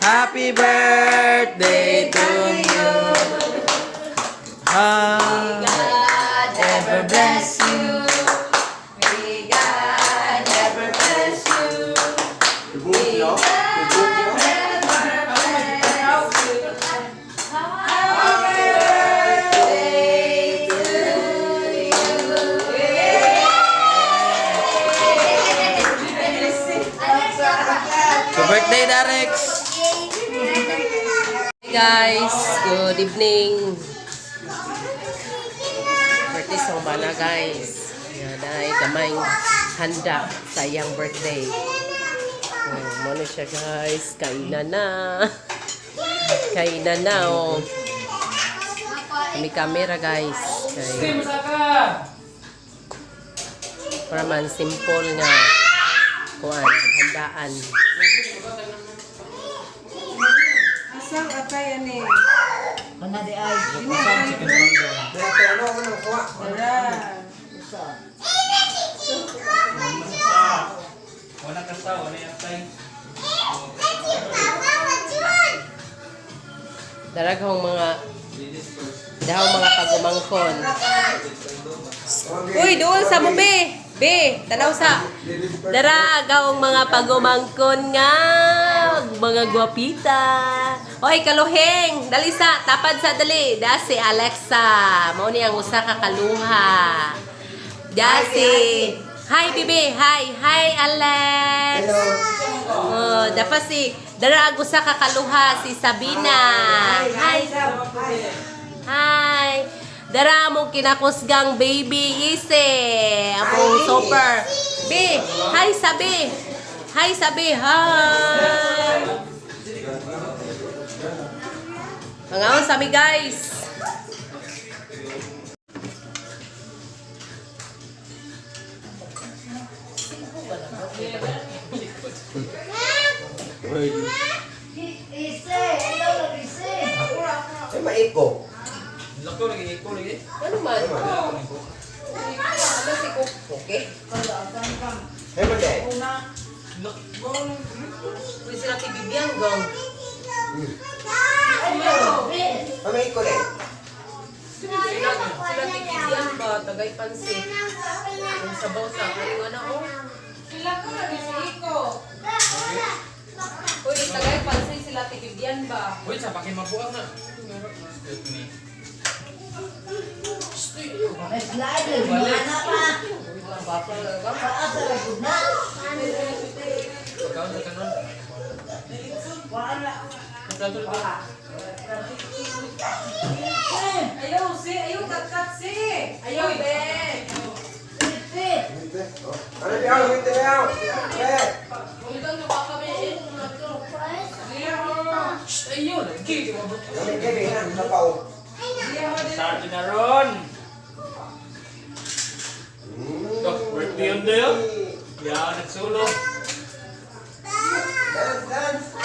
Happy birthday to you. May God ever bless you. May God ever bless you. May God ever bless you. Happy birthday to Happy birthday, Darex. Hey guys, good evening. Birthday sa umana guys. Yan ay kamay handa sa iyang birthday. Muna siya guys, kainan na. Kainan na oh. Kami camera guys. Para man simple nga kuan handaan. Asal atay ani. Mana di ay? Daraghang mga pagumangkon. Uy, doon sa mo be. Be, tanaw sa. Daragawang mga pagumangkon nga. Mga gwapita. Oy, kaluheng. Dali sa, tapad sa dali. Da si Alexa. Mao ni ang usa ka kaluha. Da si Hi, Bibi. Hi. Hi, Alex. Oh, dapat si Dara usa ka kaluha si Sabina. Hi. Hi. Dara mo kinakusgang baby ise. Among super. Be, hi sabi. Hi sabi. Hi. Mangaon sabi guys. Ise, ito lang ise. Ay, maiko. Lako lagi iko lagi. Ano man? Ano si Kuke? Ay, mali. Uy, sila kay Bibian gang. Ay, maiko rin. Sila kay Bibian ba? Tagay pansit. Yung sabaw sa akin. Ano oh? Sila ko lagi si Iko. Uy, tagay pansit sila kay Bibian ba? Uy, sa pakin mabuang na. Slide lagi mana pa? Paas sa guna. Pagkaon sa kanon. Wala. Ayaw si, ayaw kat si. Ayaw, Ben! Ano diyaw? Hindi diyaw. Eh. Kumitang lupa kami eh. Ayun, lagi. Gabi na, napaw. Sardi na ron. Birthday yun dayo. Yan, nagsulo. Dance, dance.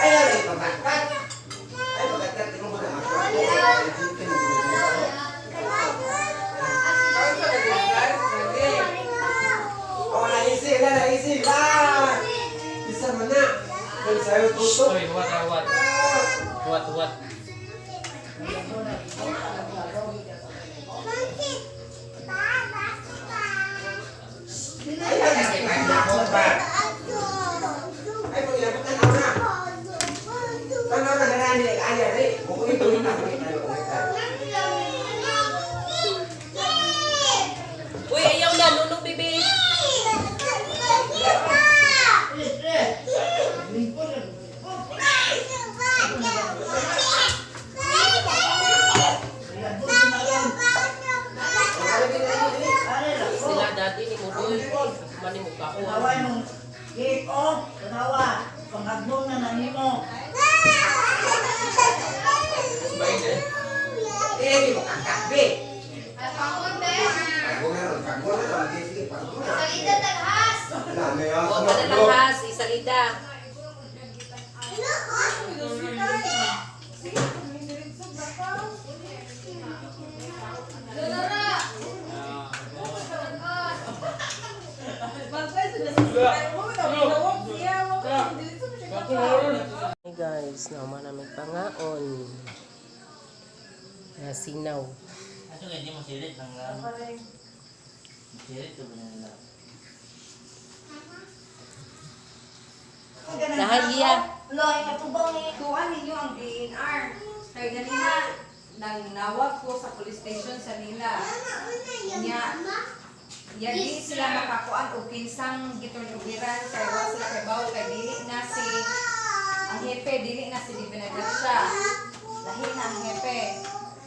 Ay, pagkakat. Ay, pagkakat. Tingnan mo na. Oh, naisip na, naisip. Isa mo na. Kung sa'yo tutok. Uy, huwat. Huwat. dini mo doon. Mani mo ka. Tanawa yung gate o. Tanawa. Pangagbong na nanimo. Di mo angkat, be. Pangkon, be. Pagod na, sige, pagod na. Salida taghas. Dami, ah. O, talalahas, isalida. Lunara. Hey guys, naman namin pangaon. Sinaw. Aso nga, hindi mo sirit ng sirit to ba nila? Nahagiya. Loy, katubang eh. Kuha ninyo ang DNR. Kaya ganina, nang nawag ko sa police station sa nila. Di sila makakuan o kinsang gitulugiran kay wa sila kay bawo kay dili na si ang hepe, dili na si Di Benegracia. Lahi na ang hepe.